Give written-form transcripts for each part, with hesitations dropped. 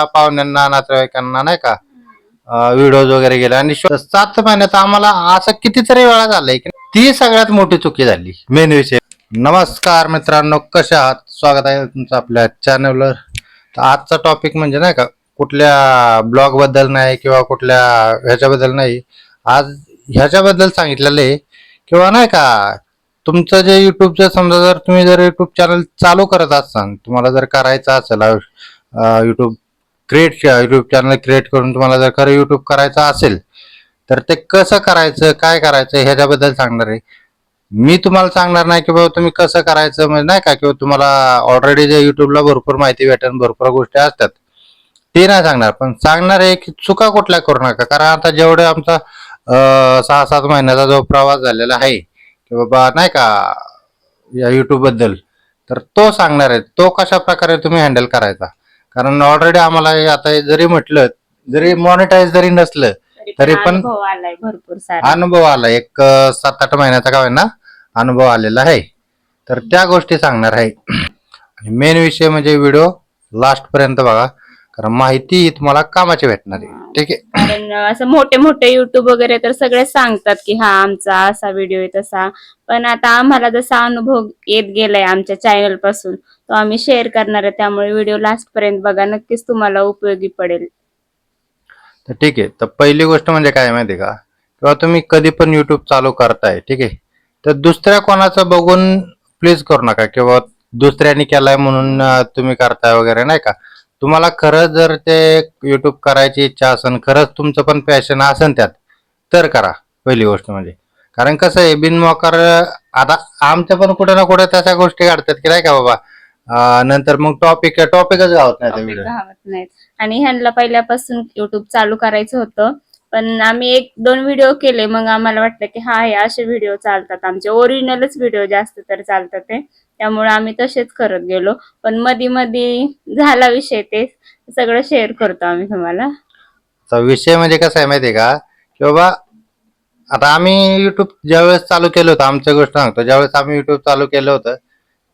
पाहुण्यांना नातेवाईकांना नाही का व्हिडिओज वगैरे गेले आणि 7 महिन्यात आम्हाला असं कितीतरी वेळा झालंय की ती सगळ्यात मोठी चुकी झाली. मेन विषय. नमस्कार मित्रांनो, कशा आहात? स्वागत आहे तुमचं आपल्या चॅनलवर. तर आजचा टॉपिक म्हणजे नाही का कुठल्या ब्लॉग बद्दल नाही किंवा कुठल्या ह्याच्याबद्दल नाही. आज ह्याच्याबद्दल सांगितलेलं आहे किंवा नाही का तुमचं जे युट्यूबचं समजा जर तुम्ही जर युट्यूब चॅनल चालू करत असाल, तुम्हाला जर करायचं असेल युट्यूब चॅनल क्रिएट करून तुम्हाला जर खरं युट्यूब करायचं असेल तर ते कसं करायचं, काय करायचं ह्याच्याबद्दल सांगणार आहे. मी तुम्हाला सांगणार नाही की बाबा तुम्ही कसं करायचं म्हणजे नाही का, किंवा तुम्हाला ऑलरेडी जे युट्यूबला भरपूर माहिती भेटेल, भरपूर गोष्टी असतात ते नाही सांगणार. पण सांगणार आहे की चुका कुठल्या करू नका. कारण आता जेवढे आमचा 6-7 महिन्याचा जो प्रवास झालेला आहे की बाबा नाही का या युट्यूब बद्दल, तर तो सांगणार आहे. तो कशा प्रकारे तुम्ही हँडल करायचा. कारण ऑलरेडी आम्हाला आता जरी म्हटलं, जरी मॉनिटाईज जरी नसलं तरी पण अनुभव आला. एक 7-8 महिन्याचा का होईना अनुभव आलेला आहे. तर त्या गोष्टी सांगणार आहे. आणि मेन विषय म्हणजे व्हिडिओ लास्ट पर्यंत बघा, कारण माहिती ही तुम्हाला कामाची भेटणार आहे. ठीक आहे. कारण असं मोठे मोठे युट्यूब वगैरे तर सगळे सांगतात की हा आमचा असा व्हिडिओ आहे तसा, पण आता आम्हाला जसा अनुभव येत गेलाय आमच्या चॅनल पासून तो आम्ही शेअर करणार आहे. त्यामुळे व्हिडिओ लास्ट पर्यंत बघा, नक्कीच तुम्हाला उपयोगी पडेल. तर ठीक आहे. तर पहिली गोष्ट म्हणजे काय माहिती का, किंवा तुम्ही कधी पण युट्यूब चालू करताय, ठीक आहे, तर दुसऱ्या कोणाचं बघून प्लीज करू नका किंवा दुसऱ्याने केलाय म्हणून तुम्ही करताय वगैरे नाही का. तुम्हाला खरंच जर ते युट्यूब करायची इच्छा असेल, खरंच तुमचं पण पॅशन असेल त्यात, तर करा. पहिली गोष्ट म्हणजे कारण कसं आहे, बिनमोकार आता आमच्या पण कुठे ना कुठे तशा गोष्टी काढतात की नाही का बाबा, नंतर मग टॉपिकच गावत नाही त्या व्हिडिओ. नाहीत. आणि ह्यांना पहिल्यापासून युट्यूब चालू करायचं होतं, पण आम्ही 1-2 व्हिडिओ केले. मग आम्हाला वाटलं की हा हे असे व्हिडिओ चालतात, आमचे ओरिजिनलच व्हिडिओ जास्त तर चालतात ते, त्यामुळे आम्ही तसेच करत गेलो. पण मध्ये मध्ये झाला विषय, ते सगळं शेअर करतो आम्ही तुम्हाला. तर विषय म्हणजे कसा आहे माहितीये का, की बाबा आता आम्ही युट्यूब ज्यावेळेस चालू केलं होतं, आमच्या गोष्ट सांगतो, ज्यावेळेस आम्ही युट्यूब चालू केलं होतं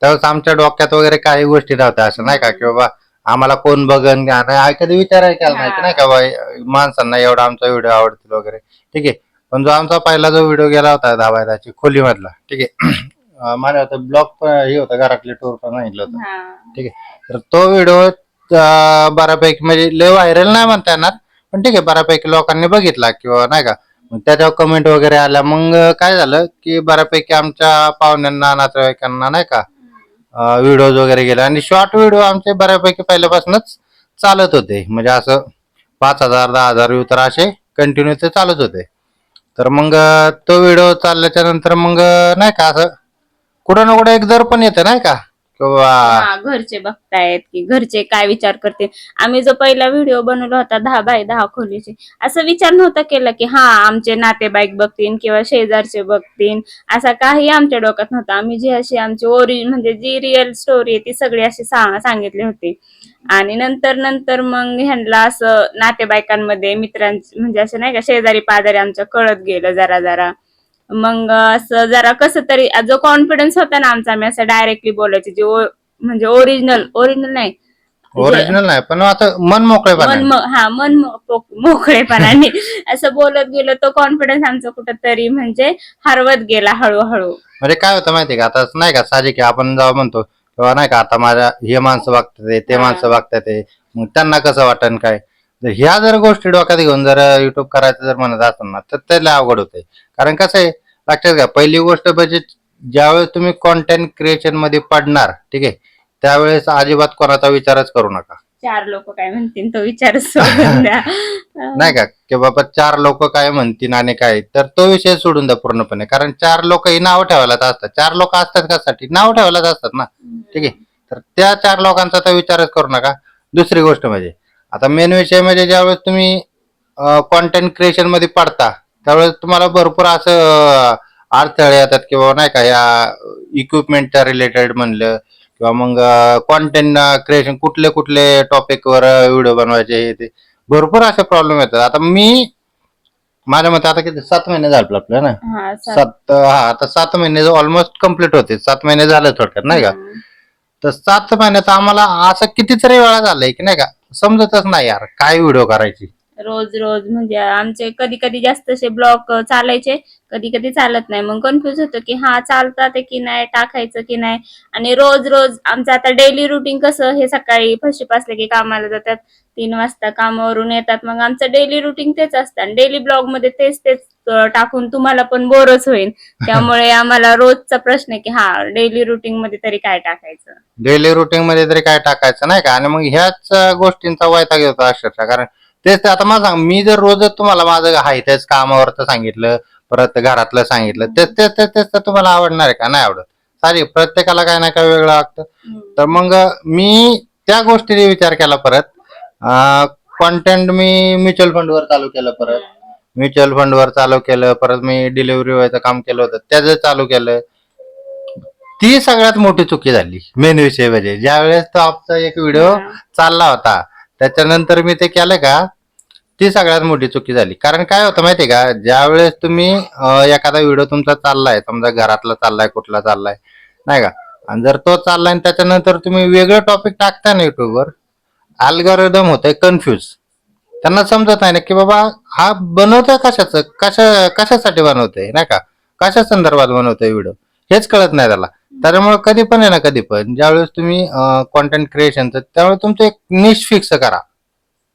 त्यावेळेस आमच्या डोक्यात वगैरे काही गोष्टी नव्हत्या असं नाही का, की बाबा आम्हाला कोण बघन, कधी विचार केला नाही की नाही का बाबा माणसांना एवढा आमचा व्हिडिओ आवडतील वगैरे. ठीक आहे. पण जो आमचा पहिला जो व्हिडिओ गेला होता 10 बाय 10 खोलीमधला, ठीक आहे, माझ्या होतं ब्लॉग हे होतं, घरातले टूर पण सांगितलं होतं. ठीक आहे. तर तो व्हिडिओ बऱ्यापैकी म्हणजे लय व्हायरल नाही म्हणता येणार, पण ठीक आहे, बऱ्यापैकी लोकांनी बघितला किंवा नाही का. मग त्याच्यावर कमेंट वगैरे आल्या. मग काय झालं की बऱ्यापैकी आमच्या पाहुण्यांना नातेवाईकांना नाही का व्हिडिओज वगैरे गेले आणि शॉर्ट व्हिडिओ आमचे बऱ्यापैकी पहिल्यापासूनच चालत होते. म्हणजे असं 5,000 10,000 व्ह्यू तर असे कंटिन्यू ते चालत होते. तर मग तो व्हिडिओ चालल्याच्या नंतर मग नाही का असं कुठं ना कुठं एक दर पण येतं नाही का, किंवा घरचे बघतायत की घरचे काय विचार करते. आम्ही जो पहिला व्हिडिओ बनवला होता 10 बाय 10 खोलीचे, असं विचार नव्हता केला की हा आमचे नातेवाईक बघतील किंवा शेजारचे बघतील, असा काही आमच्या डोक्यात नव्हता. आम्ही जी अशी आमची म्हणजे जी रिअल स्टोरी आहे ती सगळी अशी सांगितली होती. आणि नंतर नंतर मग ह्यांना असं नातेवाईकांमध्ये मित्रांचे म्हणजे असं नाही का शेजारी पाजारी आमच्या कळत गेलं जरा जरा. मग असं जरा कसं तरी जो कॉन्फिडन्स होता ना आमचा, आम्ही असं डायरेक्टली बोलायचे, जे म्हणजे ओरिजिनल नाही, ओरिजिनल नाही पण आता मन मोकळेपणाने असं बोलत गेलो, तो कॉन्फिडन्स आमचा कुठंतरी म्हणजे हरवत गेला हळूहळू. म्हणजे काय होतं माहितीये का, आता नाही का साहजिक आपण जेव्हा म्हणतो तेव्हा नाही का आता माझ्या हे माणसं बघतात ते माणसं बघतात, मग त्यांना कसं वाटन काय. जर ह्या जर गोष्टी डोक्यात घेऊन जर युट्यूब करायचं जर म्हणत असेल ना, तर त्याला अवघड होते. कारण कसं आहे लक्षात घ्या, पहिली गोष्ट म्हणजे ज्यावेळेस तुम्ही कॉन्टेंट क्रिएशन मध्ये पडणार, ठीक आहे, त्यावेळेस अजिबात कोणाचा विचारच करू नका. 4 लोक काय म्हणतील तो विचार सोडून द्या. नाही का, की बाबा 4 लोक काय म्हणतील आणि काय, तर तो विषय सोडून द्या पूर्णपणे. कारण 4 लोक ही नाव ठेवायलाच असतात. 4 लोक असतात कशासाठी, नाव ठेवायलाच असतात ना. ठीक आहे. तर त्या 4 लोकांचा तर विचारच करू नका. दुसरी गोष्ट म्हणजे आता मेन विषय म्हणजे ज्यावेळेस तुम्ही कॉन्टेंट क्रिएशन मध्ये पडता त्यावेळेस तुम्हाला भरपूर असं अडथळे येतात किंवा नाही का, या इक्विपमेंटच्या रिलेटेड म्हणलं किंवा मग कॉन्टेंट क्रिएशन कुठले कुठले टॉपिकवर व्हिडिओ बनवायचे हे ते भरपूर असे प्रॉब्लेम येतात. आता मी माझ्या मते आता किती 7 महिने झाले आपलं ना, 7 आता 7 महिने ऑलमोस्ट कम्प्लीट होते. 7 महिने झाले थोडक्यात नाही का. तर 7 महिन्यात आम्हाला असं कितीतरी वेळा झालंय की नाही का समजतच नाही यार काय व्हिडिओ करायची. रोज रोज म्हणजे आमचे कधी कधी जास्त असे ब्लॉग चालायचे, कधी कधी चालत नाही. मग कन्फ्युज होतं की हा चालतात की नाही, टाकायचं की नाही. आणि रोज रोज आमचं आता डेली रुटीन कसं, हे सकाळी फशी पासले की कामाला जातात, 3 वाजता कामावरून येतात, मग आमचं डेली रुटीन तेच असतं. आणि डेली ब्लॉग मध्ये तेच तेच टाकून तुम्हाला पण बोरच होईल. त्यामुळे आम्हाला रोजचा प्रश्न आहे की हा डेली रुटीन मध्ये तरी काय टाकायचं. डेली रुटीन मध्ये तरी काय टाकायचं नाही का. आणि मग ह्याच गोष्टींचा वैताग येतो अक्षरशः. कारण तेच ते आता मला सांग, मी जर रोजच तुम्हाला माझं आहे तेच कामावरचं सांगितलं, परत घरातलं सांगितलं, तेच तेच तेच तेच तर तुम्हाला आवडणार आहे का? नाही आवडत. सारी प्रत्येकाला काय ना काय वेगळं वाटतं. तर मग मी त्या गोष्टीने विचार केला परत. कॉन्टेंट मी म्युच्युअल फंडवर चालू केलं, परत म्युच्युअल फंडवर चालू केलं, परत मी डिलिव्हरी व्हायचं काम केलं होतं त्याचं चालू केलं. ती सगळ्यात मोठी चुकी झाली मेन विषय म्हणजे. ज्यावेळेस तो आमचा एक व्हिडिओ चालला होता त्याच्यानंतर मी ते केलं का, ती सगळ्यात मोठी चुकी झाली. कारण काय होतं माहितीये का, ज्यावेळेस तुम्ही एखादा व्हिडिओ तुमचा चाललाय, समजा घरातला चाललाय, कुठला चाललाय नाही का, आणि जर तो चाललाय आणि त्याच्यानंतर तुम्ही वेगळं टॉपिक टाकताय ना युट्यूबवर, अल्गोरिदम होतंय कन्फ्युज. त्यांना समजत नाही ना की बाबा हा बनवतोय कशाचं, कशासाठी बनवतोय नाही का, कशा संदर्भात बनवतोय व्हिडिओ, हेच कळत नाही त्याला. त्याच्यामुळे कधी पण आहे ना, कधी पण ज्यावेळेस तुम्ही कॉन्टेंट क्रिएशनचं, त्यावेळेस तुमचं एक निश फिक्स करा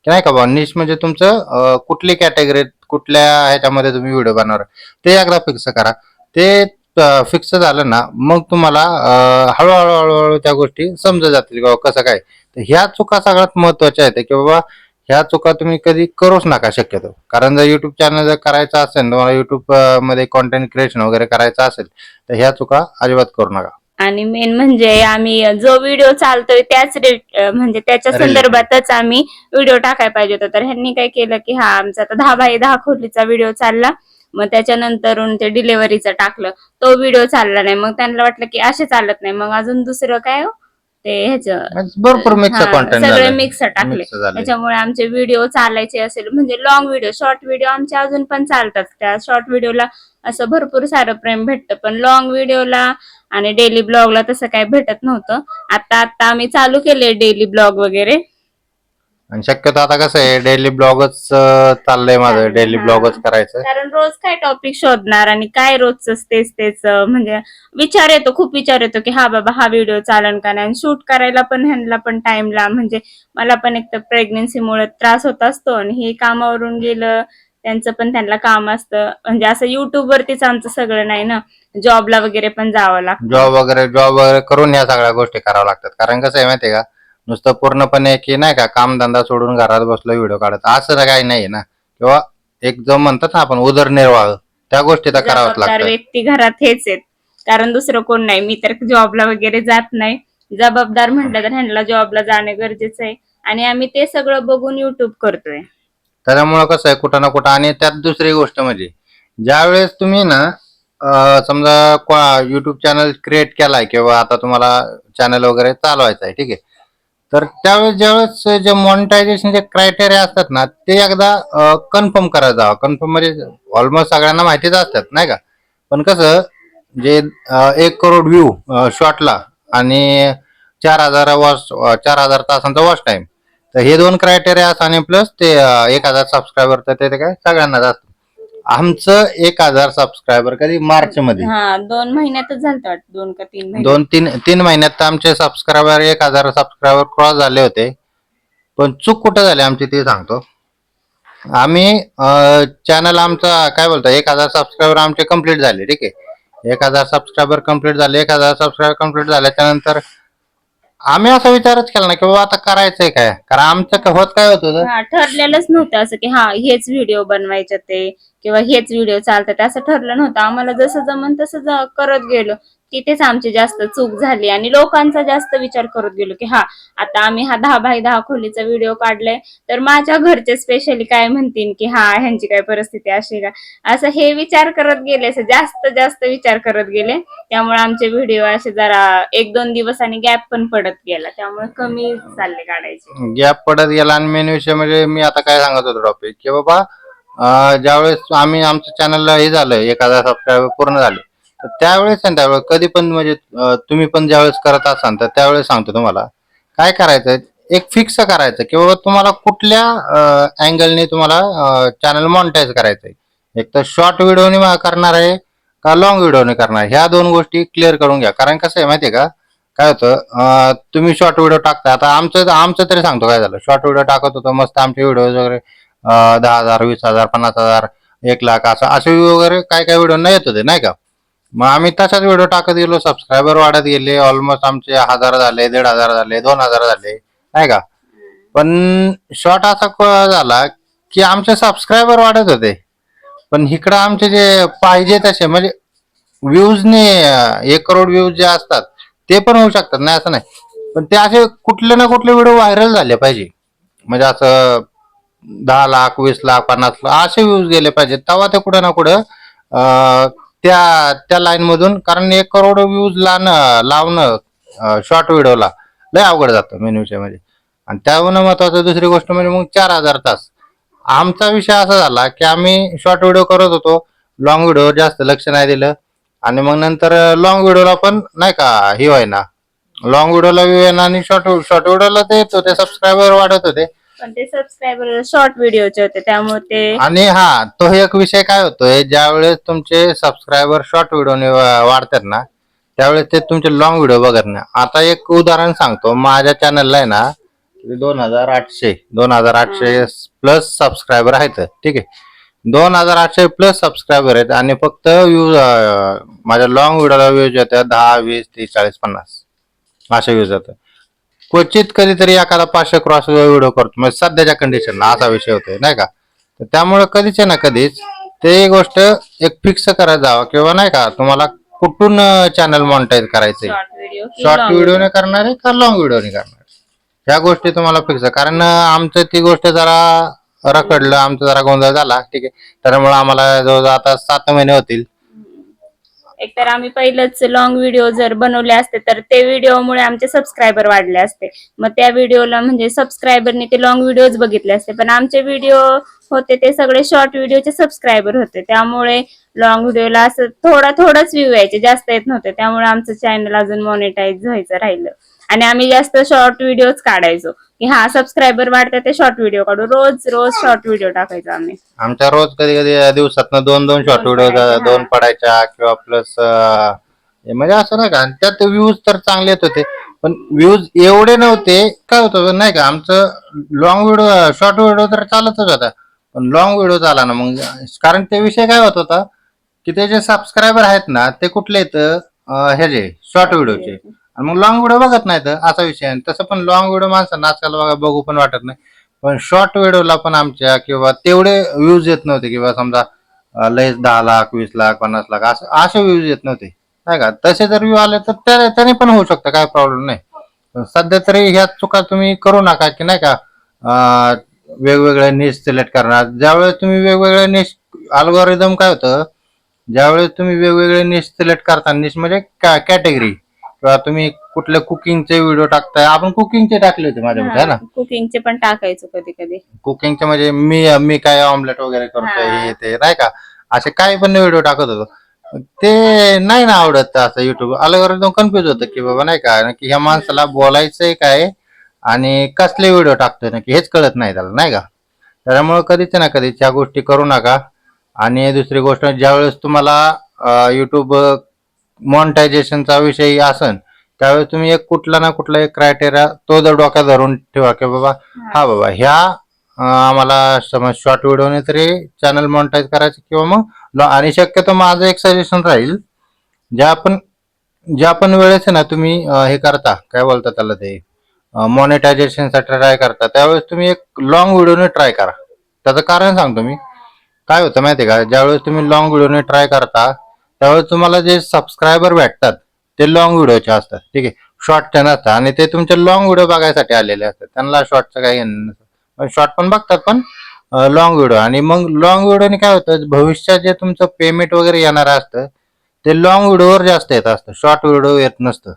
की नाही का बाबा. निश म्हणजे तुमचं कुठली कॅटेगरी, कुठल्या ह्याच्यामध्ये तुम्ही व्हिडिओ बनवणार ते एकदा फिक्स करा. ते फिक्स झालं ना, मग तुम्हाला हळूहळू हळूहळू त्या गोष्टी समजत जातील की बाबा कसं काय. तर ह्या चुका सगळ्यात महत्वाच्या आहेत की बाबा, ह्या चुका तुम्ही कधी करूच नका शक्यतो. कारण जर युट्यूब चॅनल जर करायचं असेल, तुम्हाला युट्यूब मध्ये कॉन्टेंट क्रिएशन वगैरे करायचं असेल, तर ह्या चुका अजिबात करू नका. आणि मेन म्हणजे आम्ही जो व्हिडिओ चालतोय त्याच म्हणजे त्याच्या Related. संदर्भातच आम्ही व्हिडिओ टाकायला पाहिजे होता. तर ह्यांनी काय केलं की हा आमचा आता 10x10 खोलीचा व्हिडिओ चालला, मग त्याच्यानंतरून ते डिलेव्हरीचं टाकलं, तो व्हिडिओ चालला नाही. मग त्यांना वाटलं की असे चालत नाही, मग अजून दुसरं काय हो, ते ह्याचं भरपूर मिक्स हा कॉन्टेंट सगळे झालं, मिक्स टाकले. मिक्स झाले. त्याच्यामुळे आमचे व्हिडिओ चालायचे असेल म्हणजे लॉंग व्हिडिओ, शॉर्ट व्हिडिओ आमचे अजून पण चालतात. त्या शॉर्ट व्हिडिओला असं भरपूर सारं प्रेम भेटतं, पण लॉंग व्हिडिओला आणि डेली ब्लॉगला तसं काही भेटत नव्हतं. आता आता आम्ही चालू केले डेली ब्लॉग वगैरे. आणि शक्यतो आता कसं आहे, डेली ब्लॉगच चाललंय माझं, डेली हा. ब्लॉगच करायचं. कारण रोज काय टॉपिक शोधणार आणि काय रोजच तेच तेच म्हणजे विचार येतो, खूप विचार येतो की हा बाबा हा व्हिडिओ चालन का नाही. शूट करायला पण ह्यांना पण टाइमला, म्हणजे मला पण एक तर प्रेग्नन्सीमुळे त्रास होत असतो, आणि हे कामावरून गेलं त्यांचं पण त्यांना काम असतं. म्हणजे असं युट्यूब वरतीच आमचं सगळं नाही ना, जॉबला वगैरे पण जावं लागतं. जॉब वगैरे करून या सगळ्या गोष्टी कराव्या लागतात. कारण कसं आहे माहितीये का, नुसतं पूर्णपणे की नाही का कामधंदा सोडून घरात बसलो व्हिडिओ काढत असं तर काही नाही ना. किंवा एक जो म्हणतात ना आपण उदरनिर्वाह, त्या गोष्टी तर कराव्याच जबाबदार लागतात. व्यक्ती घरात हेच आहेत, कारण दुसरं कोण नाही. मी तर जॉबला वगैरे जात नाही. जबाबदार म्हटलं तर ह्यांना जॉबला जाणं गरजेचं आहे, आणि आम्ही ते सगळं बघून युट्यूब करतोय. त्याच्यामुळे कसं आहे कुठं ना कुठं. आणि त्यात दुसरी गोष्ट म्हणजे, ज्यावेळेस तुम्ही ना समजा युट्यूब चॅनल क्रिएट केलाय किंवा आता तुम्हाला चॅनल वगैरे चालवायचं आहे, ठीक आहे, तर त्यावेळेस ज्यावेळेस जे मॉनिटायझेशनचे क्रायटेरिया असतात ना, ते एकदा कन्फर्म करायला जावं. कन्फर्म म्हणजे ऑलमोस्ट सगळ्यांना माहितीच असतात नाही का, पण कसं जे 1 करोड व्ह्यू शॉर्टला आणि 4,000 वॉच, 4,000 तासांचा वॉच टाइम, तर हे 2 क्रायटेरिया असतात. आणि प्लस ते 1,000 सबस्क्रायबर, तर ते काय सगळ्यांनाच असतं. आमचं 1,000 सबस्क्रायबर कधी मार्च मध्ये, हा 2 महिन्यातच झालं वाटतं, 2 का 3 महिने. 2-3 महिन्यात तर आमचे सबस्क्रायबर 1,000 सबस्क्रायबर क्रॉस झाले होते. पण चूक कुठं झाली आमची ते सांगतो. आम्ही चॅनल आमचा काय बोलतो 1,000 सबस्क्रायबर आमचे कम्प्लीट झाले, ठीक आहे, 1,000 सबस्क्रायबर कम्प्लीट झाले. 1,000 सबस्क्रायबर कम्प्लीट झाल्याच्या नंतर आम्ही असा विचारच केला नाही की बाबा आता करायचंय काय. कारण आमचं होत काय होत होतं, हा ठरलेलंच नव्हतं असं की हा हेच व्हिडिओ बनवायचे ते, किंवा हेच व्हिडिओ चालतात, असं ठरलं नव्हतं. आम्हाला जसं जमन तसं करत गेलो. तिथेच आमची जास्त चूक झाली, आणि लोकांचा जास्त विचार करत गेलो की हा आता आम्ही हा 10x10 खोलीचा व्हिडिओ काढलाय, तर माझ्या घरचे स्पेशली काय म्हणतील की हा ह्यांची काय परिस्थिती अशी का, असं हे विचार करत गेले, असं जास्त जास्त विचार करत गेले. त्यामुळे आमचे व्हिडिओ असे जरा 1-2 दिवस आणि गॅप पण पडत गेला, त्यामुळे कमी चालले काढायचे. गॅप पडत गेला. आणि मेन विषय म्हणजे मी आता काय सांगत होतो टॉपिक की बाबा, ज्यावेळेस आम्ही आमच्या चॅनलला हे झालं 1,000 सबस्क्रायबर पूर्ण झाले, तर त्यावेळेस आणि त्यावेळेस कधी पण म्हणजे तुम्ही पण ज्यावेळेस करत असाल तर त्यावेळेस सांगतो तुम्हाला काय करायचं. एक फिक्स करायचं की बाबा तुम्हाला कुठल्या अँगलने तुम्हाला चॅनल मॉनिटाईज करायचंय. एक तर शॉर्ट व्हिडिओने करणार आहे का लॉंग व्हिडिओने करणार आहे, ह्या दोन गोष्टी क्लिअर करून घ्या. कारण कसं आहे माहितीये का, काय होतं तुम्ही शॉर्ट व्हिडिओ टाकता. आता आमचं आमचं तरी सांगतो काय झालं. शॉर्ट व्हिडिओ टाकत होतो मस्त, आमचे व्हिडिओ वगैरे 10,000 20,000 50,000 1,00,000 असं असे वगैरे काय काय व्हिडिओ येत होते नाही का. मग आम्ही तसाच व्हिडिओ टाकत गेलो, सबस्क्रायबर वाढत गेले, ऑलमोस्ट आमचे 1,000 झाले, 1,500 झाले, 2,000 झाले नाही का. पण शॉर्ट असा झाला की आमचे सबस्क्रायबर वाढत होते, पण इकडं आमचे जे पाहिजे तसे म्हणजे व्ह्यूजने 1 करोड व्ह्यूज जे असतात ते पण होऊ शकतात, नाही असं नाही. पण ते असे कुठले ना कुठले व्हिडिओ व्हायरल झाले पाहिजे. म्हणजे असं 10 लाख 20 लाख 50 लाख असे व्ह्यूज गेले पाहिजेत, तेव्हा ते कुठं ना कुठं त्या त्या लाईन मधून. कारण 1 करोड व्ह्यूज लावणं शॉर्ट व्हिडिओला लय अवघड जातं मेन विषय म्हणजे. आणि त्याहून महत्वाचं दुसरी गोष्ट म्हणजे मग 4,000 तास. आमचा विषय असा झाला की आम्ही शॉर्ट व्हिडिओ करत होतो, लॉंग व्हिडिओ जास्त लक्ष नाही दिलं. आणि मग नंतर लॉंग व्हिडिओला पण नाही का ही व्हायना, लॉंग व्हिडिओला व्ह्यू येणार आणि शॉर्ट शॉर्ट व्हिडिओला ते येत होते, सबस्क्रायबर वाढत होते. पण ते सबस्क्रायबर शॉर्ट व्हिडिओचे होते त्यामुळे ते आणि हा तो एक विषय काय होतोय, ज्यावेळेस तुमचे सबस्क्रायबर शॉर्ट व्हिडिओने वाढतात ना, त्यावेळेस ते तुमचे लॉंग व्हिडिओ बघत नाही. आता एक उदाहरण सांगतो, माझ्या चॅनलला आहे ना 2,800 प्लस सबस्क्रायबर आहेत. ठीक आहे, 2,800 प्लस सबस्क्रायबर आहेत आणि फक्त व्ह्यूज माझ्या लॉंग व्हिडिओला व्ह्यूज येतात 10 20 30 40 50 असे व्ह्यूज येतात. क्वचित कधीतरी एखादा 500 क्रॉस व्हिडिओ करतो, म्हणजे सध्याच्या कंडिशनला असा विषय होतोय नाही का. तर त्यामुळे कधीच ना कधीच ते गोष्ट एक फिक्स करत जावं किंवा नाही का, तुम्हाला कुठून चॅनल मॉनिटाईज करायचंय. शॉर्ट व्हिडिओ शॉर्ट व्हिडिओने करणार आहे का लॉंग व्हिडिओने करणार, ह्या गोष्टी तुम्हाला फिक्स. कारण आमचं ती गोष्ट जरा रखडलं, आमचा जरा गोंधळ झाला. ठीक आहे, त्यामुळे आम्हाला जवळजवळ आता 7 महिने होतील. एकतर आम्ही पहिलंच लॉंग व्हिडिओ जर बनवले असते तर ते व्हिडिओमुळे आमचे सबस्क्रायबर वाढले असते. मग त्या व्हिडिओला म्हणजे सबस्क्रायबरने ते लॉंग व्हिडिओज बघितले असते. पण आमचे व्हिडिओ होते ते सगळे शॉर्ट व्हिडिओचे सबस्क्रायबर होते, त्यामुळे लॉंग व्हिडिओला असं थोडंच व्ह्यू यायचे, जास्त येत नव्हते. त्यामुळे आमचं चॅनल अजून मॉनिटाईज व्हायचं राहिलं. आणि आम्ही जास्त शॉर्ट व्हिडिओच काढायचो की हा सबस्क्रायबर वाढतात ते शॉर्ट व्हिडिओ काढू, रोज रोज शॉर्ट व्हिडिओ टाकायचो आम्ही. आमच्या रोज कधी कधी दिवसातनं 2 शॉर्ट दोन व्हिडिओ पडायचे, हा. 2 पडायच्या किंवा प्लस म्हणजे असं नाही का. आणि त्यात व्ह्यूज तर चांगले येत होते, पण व्ह्यूज एवढे नव्हते. काय होतं नाही का, आमचं लॉंग व्हिडिओ शॉर्ट व्हिडिओ तर चालतच होता, पण लॉंग व्हिडिओ झाला ना मग. कारण ते विषय काय होत होता की ते जे सबस्क्रायबर आहेत ना ते कुठले येतं ह्याचे शॉर्ट व्हिडिओचे, आणि मग लॉंग व्हिडिओ बघत नाहीत असा विषय आहे. तसं पण लॉंग व्हिडिओ माणसांना आजकाल बघू पण वाटत नाही. पण शॉर्ट व्हिडिओला पण आमच्या किंवा तेवढे व्ह्यूज येत नव्हते, किंवा समजा लयच 10 लाख 20 लाख 50 लाख असे व्ह्यूज येत नव्हते नाही का. तसे जर व्ह्यू आले तर त्याने पण होऊ शकतं, काय प्रॉब्लेम नाही. पण सध्या तरी ह्या चुका तुम्ही करू नका की नाही का. वेगवेगळे निश सिलेक्ट करणार, ज्यावेळेस तुम्ही वेगवेगळे निश अल्गोरिदम काय होतं, ज्यावेळेस तुम्ही वेगवेगळे निश सिलेक्ट करता, निश म्हणजे कॅटेगरी, किंवा तुम्ही कुठले कुकिंगचे व्हिडिओ टाकताय. आपण कुकिंगचे टाकले होते माझ्या मध्ये ना, कुकिंगचे पण टाकायचो कधी कधी. कुकिंगचे म्हणजे मी मी काय ऑमलेट वगैरे करतोय हा. हे ते नाही का, असे काही पण व्हिडिओ टाकत होतो. ते नाही ना आवडत असं. युट्यूब अल्गोरिदम कन्फ्युज होतं की बाबा नाही का, की ह्या माणसाला बोलायचंय काय आणि कसले व्हिडिओ टाकतोय ना, की हेच कळत नाही त्याला नाही का. त्यामुळे कधीच ना कधीच ह्या गोष्टी करू नका. आणि दुसरी गोष्ट, ज्यावेळेस तुम्हाला युट्यूब मॉनिटायझेशनचा विषय असन, त्यावेळेस तुम्ही एक कुठला ना कुठला एक क्रायटेरिया तो जर डोक्यात धरून ठेवा की बाबा हा बाबा ह्या आम्हाला समज शॉर्ट व्हिडिओने तरी चॅनल मॉनिटाईज करायचं, किंवा मग आणि शक्यतो माझं एक सजेशन राहील, ज्या पण वेळेस आहे ना तुम्ही हे करता, काय बोलता त्याला, ते मॉनिटायझेशनसाठी ट्राय करता, त्यावेळेस तुम्ही एक लॉंग व्हिडिओने ट्राय करा. त्याचं कारण सांगतो मी. काय होतं माहिती आहे का, ज्यावेळेस तुम्ही लॉंग व्हिडिओने ट्राय करता त्यावेळेस तुम्हाला जे सबस्क्रायबर भेटतात ते लॉंग व्हिडिओचे असतात. ठीक आहे, शॉर्टचे नसतात. आणि ते तुमचे लॉंग व्हिडिओ बघायसाठी आलेले असतात, त्यांना शॉर्टचं काही नसतं. शॉर्ट पण बघतात पण लॉंग व्हिडिओ. आणि मग लॉंग व्हिडिओने काय होतं, भविष्यात जे तुमचं पेमेंट वगैरे येणार असतं ते लॉंग व्हिडिओवर जास्त येत असतं, शॉर्ट व्हिडिओ येत नसतं.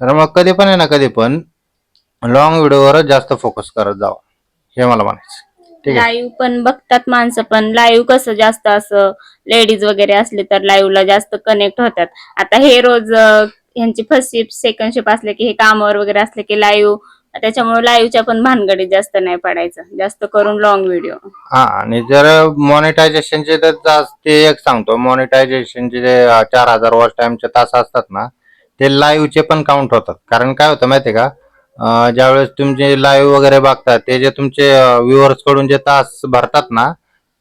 तर मग कधी पण आहे ना, कधी पण लॉंग व्हिडिओवरच जास्त फोकस करत जावं, हे मला म्हणायचं. ठीक आहे, लाईव्ह पण बघतात माणसं, पण लाईव्ह कसं जास्त असं लेडीज वगैरे असले तर लाईव्हला जास्त कनेक्ट होतात. आता हे रोज ह्यांची फर्स्ट शिफ्ट सेकंड शिफ्ट असले की हे कामावर वगैरे असले की लाईव्ह त्याच्यामुळे लाईव्हच्या पण भानगडीत जास्त नाही पडायचं, जास्त करून लॉंग व्हिडिओ. हा, आणि जर मॉनिटायझेशनचे तर ते एक सांगतो, मॉनिटायझेशनचे जे 4,000 वॉच टाइमचे तास असतात ना, ते लाईव्हचे पण काउंट होतात. कारण काय होतं माहितीये का, ज्यावेळेस तुमचे लाईव्ह वगैरे बघतात, ते जे तुमचे व्ह्युअर्स कडून जे तास भरतात ना,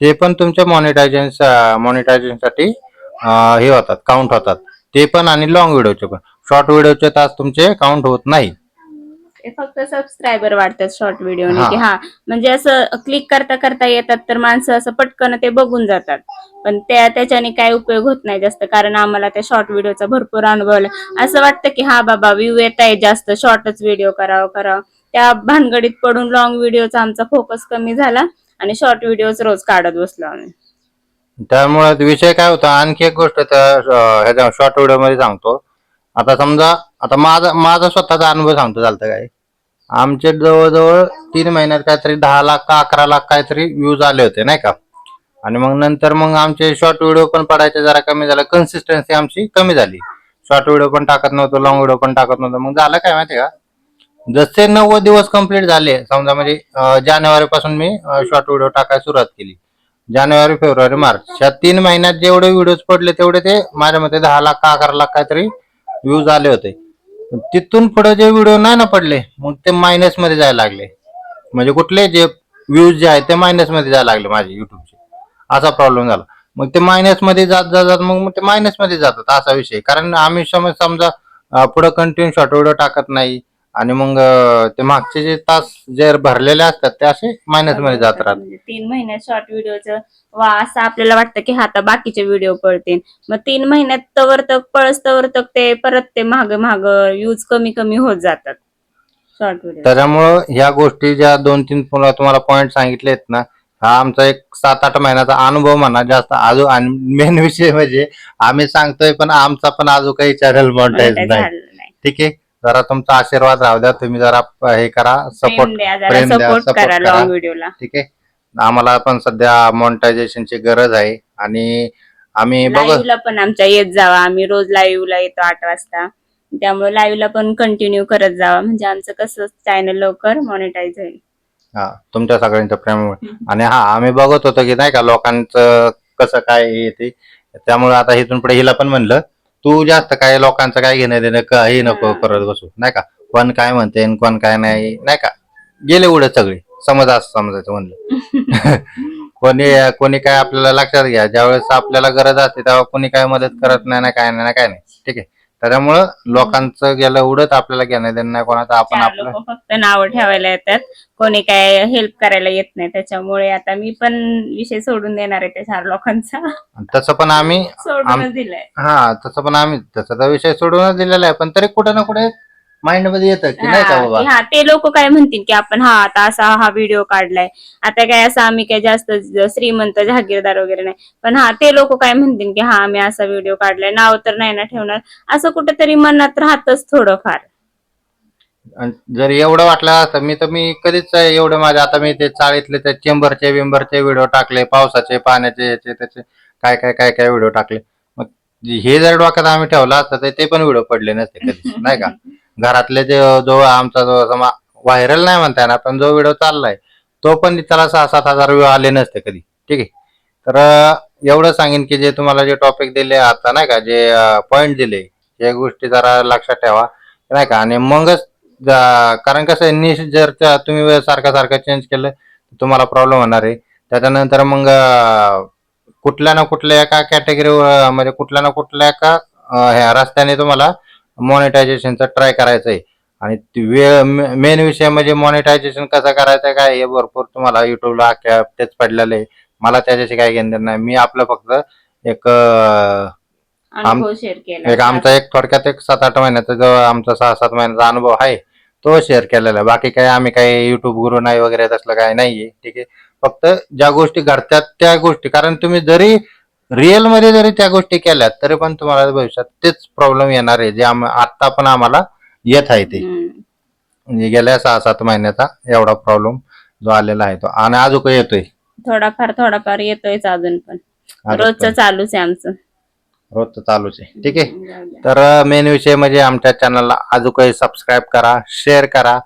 ते पण तुमच्या मॉनिटायझेशनसाठी हे होतात, काउंट होतात ते पण. आणि लॉंग व्हिडिओचे पण. शॉर्ट व्हिडिओचे तास तुमचे काउंट होत नाही. ते फक्त सबस्क्रायबर वाढतात शॉर्ट व्हिडिओने, हा. की हा म्हणजे असं क्लिक करता करता येतात, तर माणसं असं पटकन ते बघून जातात. पण त्याच्याने काय उपयोग होत नाही जास्त, कारण आम्हाला त्या शॉर्ट व्हिडिओचा भरपूर अनुभव आला. असं वाटतं की हा बाबा व्ह्यू येत आहे जास्त, शॉर्टच व्हिडिओ करावं. त्या भानगडीत पडून लॉंग व्हिडिओचा आमचा फोकस कमी झाला आणि शॉर्ट व्हिडिओच रोज काढत बसलो आम्ही. त्यामुळे विषय काय होता, आणखी एक गोष्ट त्या ह्याच्या शॉर्ट व्हिडिओ मध्ये सांगतो. आता समजा, आता माझा स्वतःचा अनुभव सांगतो. चालतं काय, आमचे जवळजवळ 3 महिन्यात काहीतरी 10 लाख का 11 लाख काहीतरी व्ह्यूज आले होते, नाही का. आणि मग नंतर मग आमचे शॉर्ट व्हिडिओ पण पडायचे जरा कमी झालं, कन्सिस्टन्सी आमची कमी झाली. शॉर्ट व्हिडिओ पण टाकत नव्हतो, लॉंग व्हिडिओ पण टाकत नव्हतो. मग झालं काय माहितीये का, जसे 90 दिवस कंप्लीट झाले समजा, म्हणजे जानेवारी पासून मी शॉर्ट व्हिडिओ टाकायला सुरुवात केली. जानेवारी, फेब्रुवारी, मार्च या 3 महिन्यात जेवढे व्हिडिओज पडले तेवढे ते माझ्या मते 10 लाख का 11 लाख काहीतरी व्ह्यूज आले होते. तिथून पुढे जे व्हिडिओ नाही ना पडले, मग ते मायनस मध्ये जायला लागले. म्हणजे कुठले जे व्ह्यूज जे आहेत ते मायनस मध्ये जायला लागले माझे युट्यूबचे. असा प्रॉब्लेम झाला. मग ते मायनस मध्ये जात मग ते मायनस मध्ये जातात, असा विषय. कारण आम्ही समजा पुढे कंटिन्यू शॉर्ट व्हिडिओ टाकत नाही, आणि मग ते मागचे जे तास जे भरलेले असतात ते असे मायनस मध्ये जात राहतात. 3 महिन्यात शॉर्ट व्हिडिओचं असं आपल्याला वाटतं की हा आता बाकीचे व्हिडिओ पळतील, मग 3 महिन्यात तवर तक ते परत ते माग यूज कमी कमी होत जातात शॉर्ट व्हिडिओ. त्याच्यामुळं ह्या गोष्टी ज्या 2-3 तुम्हाला पॉईंट सांगितलेत ना, हा आमचा एक 7-8 महिन्याचा अनुभव म्हणा जास्त. अजून मेन विषय म्हणजे आम्ही सांगतोय, पण आमचा पण अजून काही चॅनल मॉनिटाईज नाही. ठीक आहे, जरा तुमचा आशीर्वाद राहू द्या. तुम्ही जरा हे करा, सपोर्ट करा लॉंग व्हिडिओला. ठीक आहे. आम्हाला पण सध्या मॉनिटायझेशनची गरज आहे, आणि आम्ही लाईव्हला पण आमच्या येत जावा. आम्ही रोज लाईव्हला येतो 8 वाजता, त्यामुळे लाईव्हला पण कंटिन्यू करत जावा, म्हणजे आमचं कसं चॅनल लवकर मॉनिटाईज होईल. हा, तुमच्या सगळ्यांच्या प्रेमामुळे. आणि हा, आम्ही बघत होतो की नाही का लोकांचं कसं काय येते, त्यामुळे आता इथून पुढे हिला पण म्हणलं, तू जास्त काय लोकांचं काय घेणं देणं काही नको करत बसू, नाही का. कोण काय म्हणते कोण काय नाही, नाही का. गेले उडे सगळे समजायचं म्हणलं. कोणी काय आपल्याला लक्षात घ्या, ज्यावेळेस आपल्याला गरज असते तेव्हा कोणी काय मदत करत नाही ना, काय नाही. ठीक आहे. त्याच्यामुळं लोकांचं गेलं उडत, आपल्याला घेणं देणं नाही कोणाचं. आपण आपलं फक्त नाव ठेवायला येतात, कोणी काय हेल्प करायला येत नाही. त्याच्यामुळे आता मी पण विषय सोडून देणार आहे त्या 4 लोकांचा. तसं पण आम्ही सोडूनच दिलाय. हा, तसं पण आम्ही तसा विषय सोडूनच दिलेला आहे, पण तरी कुठे ना कुठे माइंड मध्ये येतं की नाही का बाबा, हा ते लोक काय म्हणतील की आपण आता असा हा व्हिडिओ काढलाय, आता काय असं आम्ही काय जास्त श्रीमंत जहागीरदार वगैरे नाही, पण हा ते लोक काय म्हणतील की हा आम्ही असा व्हिडिओ काढलाय, नाव तर नाही ना ठेवणार, असं कुठेतरी मनात राहतच थोडंफार. जर एवढं वाटलं असतं मी कधीच एवढं माझ्या, आता मी ते चाळीतले ते चेंबरचे व्हिडिओ टाकले, पावसाचे, पाण्याचे, याचे त्याचे काय व्हिडिओ टाकले. मग हे जर डोक्यात आम्ही ठेवलं असतं तर ते पण व्हिडिओ पडले नसते कधीच, नाही का. घरातले जो आमचा व्हायरल नाही म्हणताय ना, पण जो व्हिडिओ चाललाय तो पण त्याला 6-7 हजार व्ह्यू आले नसते कधी. ठीक आहे. तर एवढं सांगेन की जे तुम्हाला जे टॉपिक दिले आता, नाही का, जे पॉइंट दिले, या गोष्टी जरा लक्षात ठेवा, नाही का. आणि मगच कारण कसं आहे, निश जर तुम्ही सारखं चेंज केलं तुम्हाला प्रॉब्लेम होणार आहे. त्याच्यानंतर मग कुठल्या ना कुठल्या एका कॅटेगरीवर, म्हणजे कुठल्या ना कुठल्या एका ह्या रस्त्याने तुम्हाला मॉनिटायझेशनचा ट्राय करायचं आहे. आणि मेन विषय म्हणजे मॉनिटायझेशन कसं करायचं काय, हे भरपूर तुम्हाला युट्यूबला तेच पडलेलं आहे. मला त्याच्याशी काही घेणं नाही. मी आपलं फक्त एक आमचा एक थोडक्यात एक 7-8 महिन्याचा जो आमचा 6-7 महिन्याचा अनुभव आहे तो शेअर केलेला आहे. बाकी काही आम्ही काही युट्यूब गुरु नाही वगैरे, तसलं काही नाहीये. ठीक आहे. फक्त ज्या गोष्टी घडतात त्या गोष्टी, कारण तुम्ही जरी रिअल मध्ये जरी त्या गोष्टी केल्यात तरी पण तुम्हाला भविष्यात तेच प्रॉब्लेम येणार आहे, जे आता पण आम्हाला येत आहे. ते म्हणजे गेल्या 6-7 महिन्याचा एवढा प्रॉब्लेम जो आलेला आहे तो, आणि अजून येतोय थोडाफार येतोयच अजून पण. रोजचं चालूच आहे आमचं, रोजचं चालूच आहे. ठीक आहे. तर मेन विषय म्हणजे आमच्या चॅनलला अजून काही सबस्क्राईब करा, शेअर करा,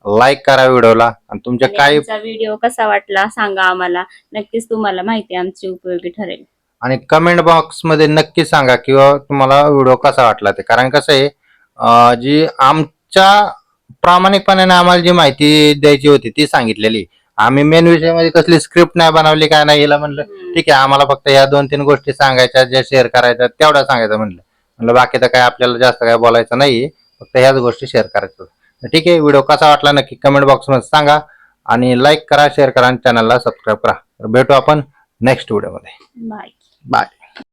लाईक करा व्हिडिओला आणि तुमच्या आणि काय आमचा व्हिडिओ कसा वाटला सांगा आम्हाला. नक्कीच तुम्हाला माहिती आमची उपयोगी ठरेल. आणि कमेंट बॉक्स मध्ये नक्की सांगा किंवा तुम्हाला व्हिडिओ कसा वाटला ते. कारण कसं आहे जी आमच्या प्रामाणिकपणाने आम्हाला जी माहिती द्यायची होती ती सांगितलेली. आम्ही मेन विषयामध्ये कसली स्क्रिप्ट नाही बनवली काय नाही. हिला म्हणलं ठीक आहे आम्हाला फक्त या 2-3 गोष्टी सांगायच्या ज्या शेअर करायच्या तेवढ्या सांगायचं म्हणलं बाकी तर काय आपल्याला जास्त काय बोलायचं नाही, फक्त ह्याच गोष्टी शेअर करायच्या. तर ठीक आहे, व्हिडिओ कसा वाटला नक्की कमेंट बॉक्समध्ये सांगा आणि लाईक करा, शेअर करा आणि चॅनलला सबस्क्राईब करा. तर भेटू आपण नेक्स्ट व्हिडिओमध्ये. बाय. बाय.